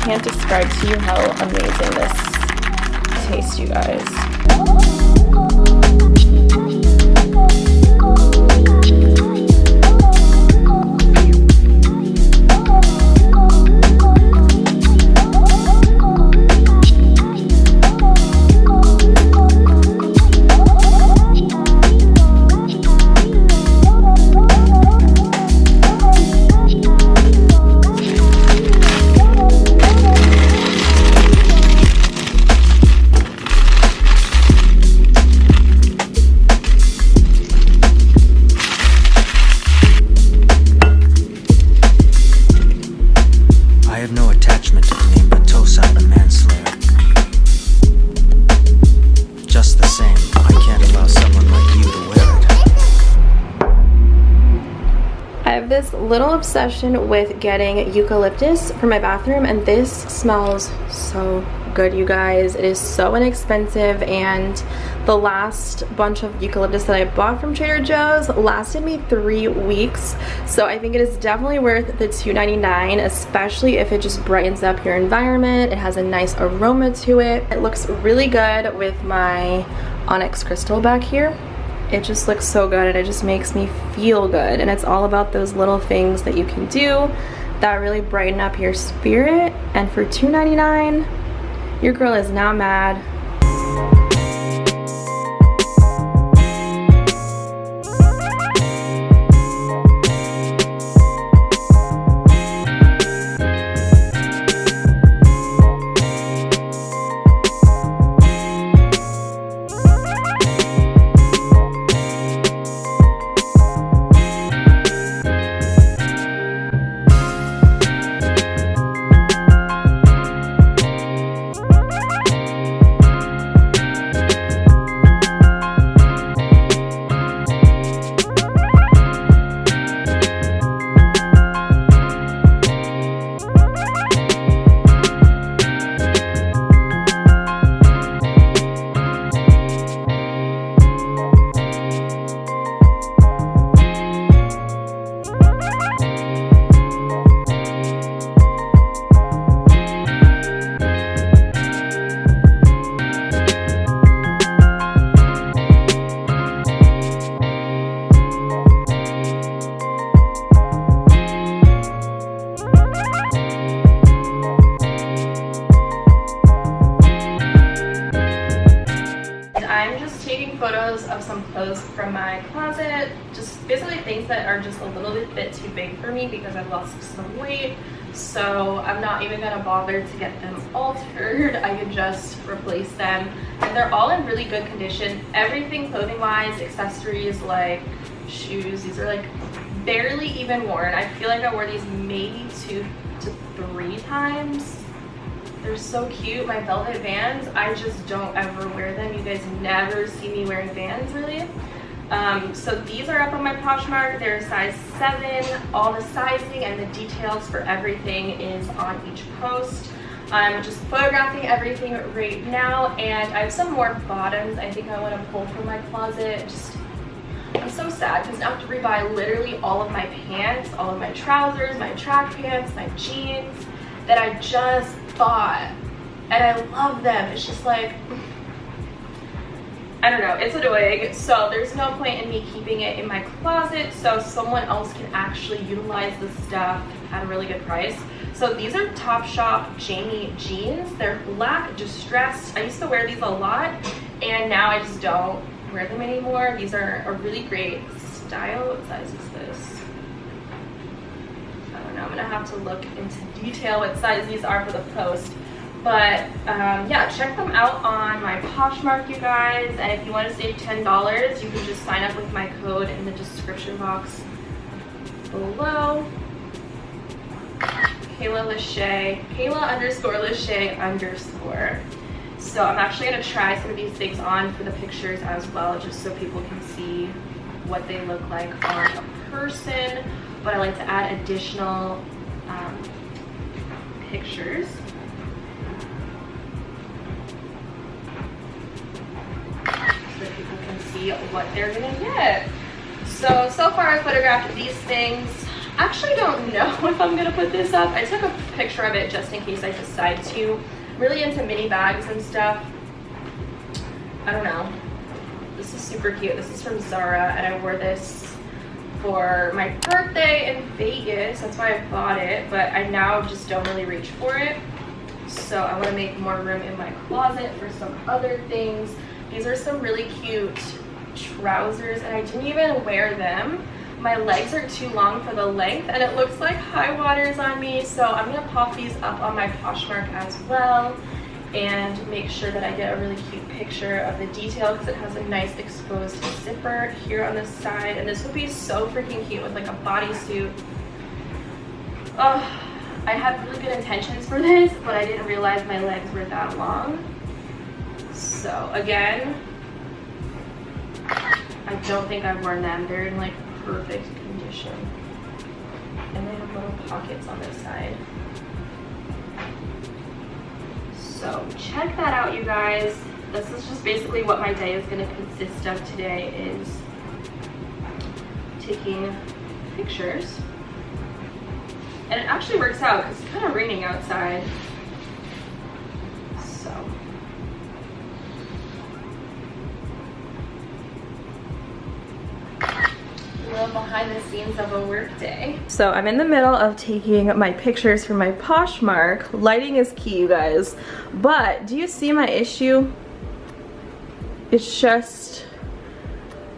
can't describe to you how amazing this tastes, you guys. This little obsession with getting eucalyptus for my bathroom, and this smells so good, you guys. It is so inexpensive, and the last bunch of eucalyptus that I bought from Trader Joe's lasted me 3 weeks, so I think it is definitely worth the $2.99, especially if it just brightens up your environment. It has a nice aroma to it. It looks really good with my onyx crystal back here. It just looks so good, and it just makes me feel good, and it's all about those little things that you can do that really brighten up your spirit. And for $2.99, your girl is not mad. Photos of some clothes from my closet, just basically things that are just a little bit too big for me because I've lost some weight, so I'm not even gonna bother to get them altered. I could just replace them, and they're all in really good condition. Everything clothing wise, accessories like shoes, these are like barely even worn. I feel like I wore these maybe 2 to 3 times. They're so cute. My velvet Vans, I just don't ever wear them. You guys never see me wearing Vans, really. So these are up on my Poshmark. They're size 7. All the sizing and the details for everything is on each post. I'm just photographing everything right now, and I have some more bottoms I think I want to pull from my closet. I'm so sad because I have to rebuy literally all of my pants, all of my trousers, my track pants, my jeans that I just bought, and I love them. It's just like, I don't know, it's annoying. So there's no point in me keeping it in my closet, so someone else can actually utilize the stuff at a really good price. So these are Topshop Jamie jeans. They're black distressed. I used to wear these a lot, and now I just don't wear them anymore. These are a really great style. What size is this? I don't know, I'm gonna have to look into detail what size these are for the post. But yeah, check them out on my Poshmark, you guys. And if you want to save $10, you can just sign up with my code in the description box below. Kayla Lashae, Kayla_Lashae_. So I'm actually gonna try some of these things on for the pictures as well, just so people can see what they look like on a person. But I like to add additional pictures. So people can see what they're gonna get. So far I photographed these things. Actually don't know if I'm gonna put this up. I took a picture of it just in case I decide to. I'm really into mini bags and stuff. I don't know. This is super cute. This is from Zara, and I wore this for my birthday in Vegas. That's why I bought it, but I now just don't really reach for it. So I want to make more room in my closet for some other things. These are some really cute trousers, and I didn't even wear them. My legs are too long for the length, and it looks like high waters on me, so I'm gonna pop these up on my Poshmark as well and make sure that I get a really cute picture of the detail, because it has a nice exposed zipper here on the side, and this would be so freaking cute with like a bodysuit. Oh, I had really good intentions for this, but I didn't realize my legs were that long. So again, I don't think I've worn them. They're in like perfect condition, and they have little pockets on this side. So check that out, you guys. This is just basically what my day is going to consist of today, is taking pictures. And it actually works out because it's kind of raining outside. So behind the scenes of a work day. So I'm in the middle of taking my pictures for my Poshmark. Lighting is key, you guys. But do you see my issue? It's just,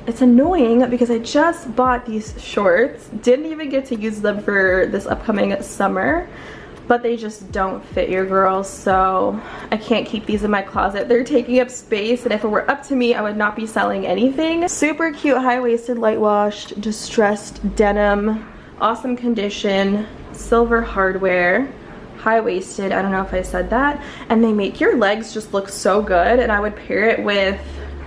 it's annoying because I just bought these shorts, didn't even get to use them for this upcoming summer, but they just don't fit your girl, so I can't keep these in my closet. They're taking up space, and if it were up to me, I would not be selling anything. Super cute, high-waisted, light washed, distressed denim, awesome condition, silver hardware, high-waisted, I don't know if I said that, and they make your legs just look so good, and I would pair it with,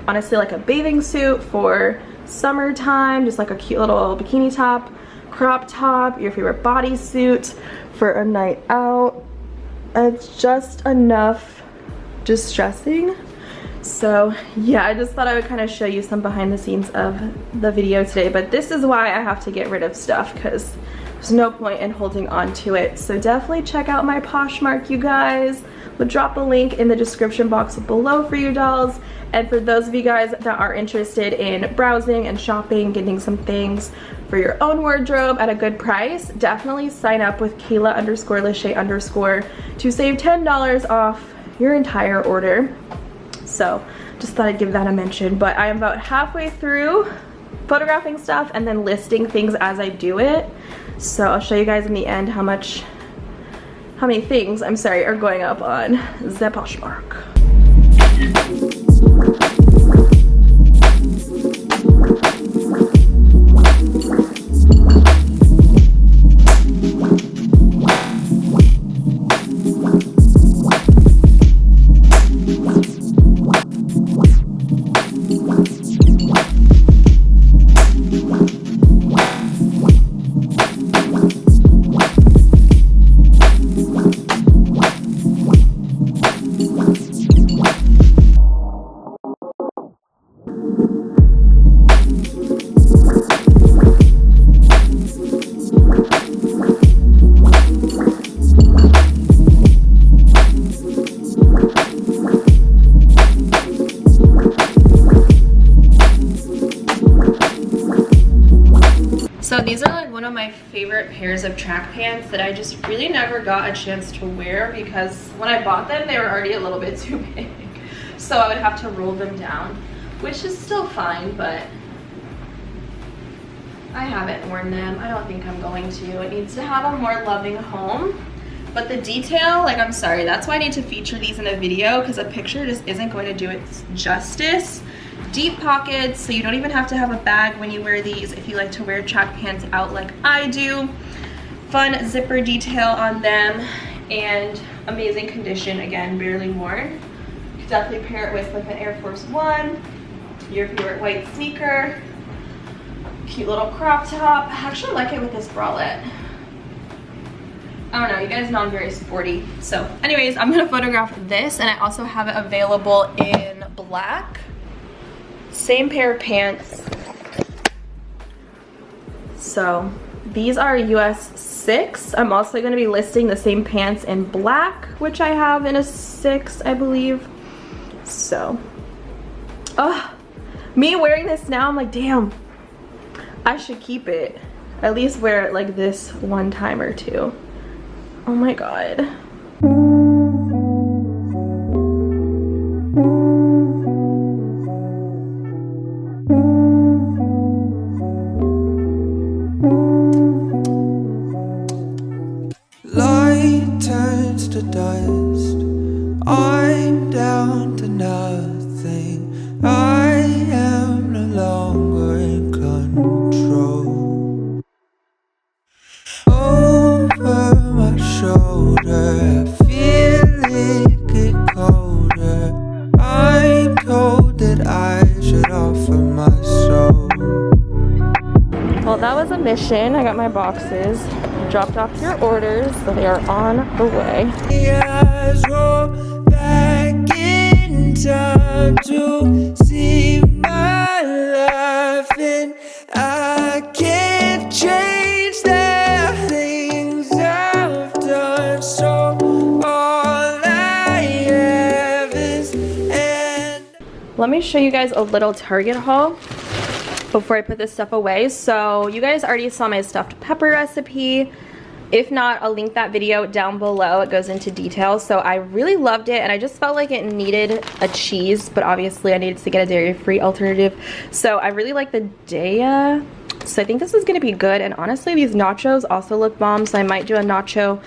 honestly, like a bathing suit for summertime, just like a cute little bikini top, crop top, your favorite bodysuit for a night out. It's just enough distressing. So yeah, I just thought I would kind of show you some behind the scenes of the video today, but this is why I have to get rid of stuff, because there's no point in holding on to it. So definitely check out my Poshmark, you guys. We'll drop a link in the description box below for you dolls. And for those of you guys that are interested in browsing and shopping, getting some things for your own wardrobe at a good price, definitely sign up with Kayla_Lashae_ to save $10 off your entire order. So just thought I'd give that a mention. But I am about halfway through photographing stuff and then listing things as I do it. So I'll show you guys in the end how many things, I'm sorry, are going up on the Poshmark. So these are like one of my favorite pairs of track pants that I just really never got a chance to wear, because when I bought them, they were already a little bit too big. So I would have to roll them down, which is still fine, but I haven't worn them. I don't think I'm going to. It needs to have a more loving home. But the detail, like, I'm sorry, that's why I need to feature these in a video, because a picture just isn't going to do it justice. Deep pockets, so you don't even have to have a bag when you wear these if you like to wear track pants out like I do. Fun zipper detail on them, and amazing condition, again, barely worn. You could definitely pair it with like an Air Force One, your favorite white sneaker, cute little crop top. I actually like it with this bralette. I don't know, you guys know I'm very sporty. So anyways, I'm gonna photograph this, and I also have it available in black. Same pair of pants. So these are US 6. I'm also going to be listing the same pants in black, which I have in a 6, I believe. So, me wearing this now, I'm like, damn, I should keep it. At least wear it like this one time or two. Oh my god. Light turns to dust. I'm down to nothing. I am no longer in control. Over my shoulder, I feel it get colder. I'm told that I should offer my soul. Well, that was a mission. I got my boxes. Dropped off your orders, so they are on the way. Eyes roll back in time to see my life, and I can't change the things I've done. So all I have is Let me show you guys a little Target haul before I put this stuff away. So you guys already saw my stuffed pepper recipe. If not, I'll link that video down below. It goes into detail. So I really loved it, and I just felt like it needed a cheese, but obviously I needed to get a dairy-free alternative. So I really like the Daya. So I think this is gonna be good. And honestly, these nachos also look bomb, so I might do a nacho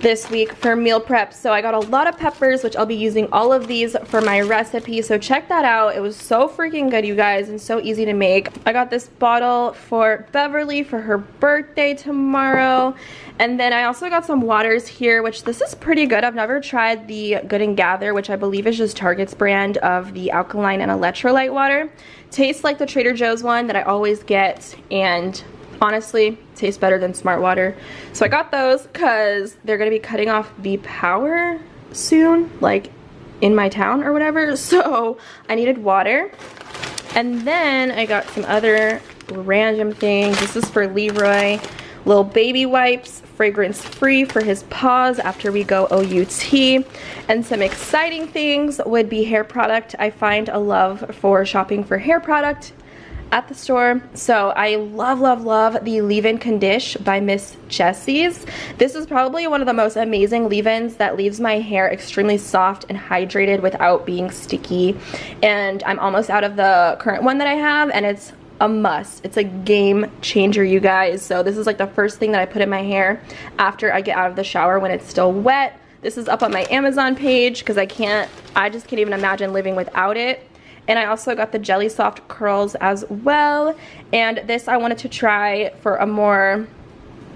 this week for meal prep. So I got a lot of peppers, which I'll be using all of these for my recipe, so check that out. It was so freaking good, you guys, and so easy to make. I got this bottle for Beverly for her birthday tomorrow, and then I also got some waters here, which this is pretty good. I've never tried the Good and Gather, which I believe is just Target's brand of the alkaline and electrolyte water. Tastes like the Trader Joe's one that I always get, and honestly tastes better than Smart Water. So I got those because they're gonna be cutting off the power soon, like in my town or whatever, so I needed water. And then I got some other random things. This is for Leroy, little baby wipes, fragrance free for his paws after we go OUT. And some exciting things would be hair product. I find a love for shopping for hair product at the store. So I love the leave-in condish by Miss Jessie's. This is probably one of the most amazing leave-ins that leaves my hair extremely soft and hydrated without being sticky. And I'm almost out of the current one that I have, and it's a must. It's a game changer, you guys. So this is like the first thing that I put in my hair after I get out of the shower when it's still wet. This is up on my Amazon page because I just can't even imagine living without it. And I also got the Jelly Soft curls as well. And this I wanted to try for a more,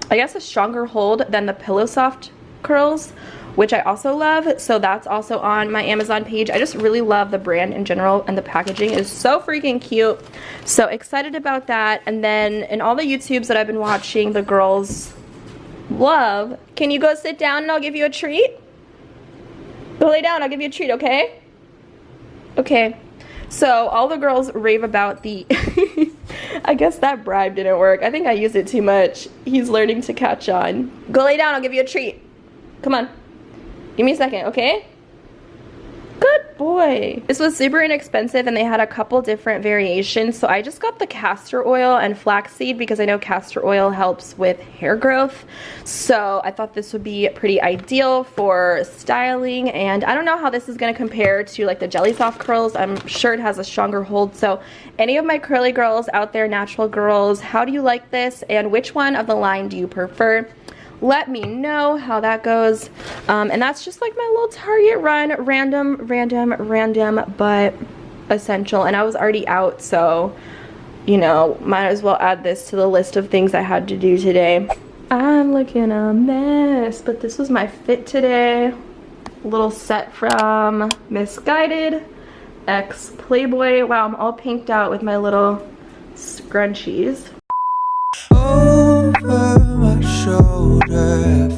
I guess, a stronger hold than the Pillow Soft curls, which I also love. So that's also on my Amazon page. I just really love the brand in general, and the packaging is so freaking cute. So excited about that. And then in all the YouTubes that I've been watching, the girls love, can you go sit down and I'll give you a treat? Go lay down, I'll give you a treat, okay? Okay. So all the girls rave about the, I guess that bribe didn't work. I think I used it too much. He's learning to catch on. Go lay down, I'll give you a treat. Come on. Give me a second, okay? Good boy. This was super inexpensive, and they had a couple different variations. So I just got the castor oil and flaxseed because I know castor oil helps with hair growth. So I thought this would be pretty ideal for styling. And I don't know how this is going to compare to like the Jelly Soft curls. I'm sure it has a stronger hold. So any of my curly girls out there, natural girls, how do you like this? And which one of the line do you prefer? Let me know how that goes. And that's just like my little Target run, random, but essential. And I was already out, so, you know, might as well add this to the list of things I had to do today. I'm looking a mess, but this was my fit today. Little set from Misguided X Playboy. Wow, I'm all pinked out with my little scrunchies. Over my shoulder,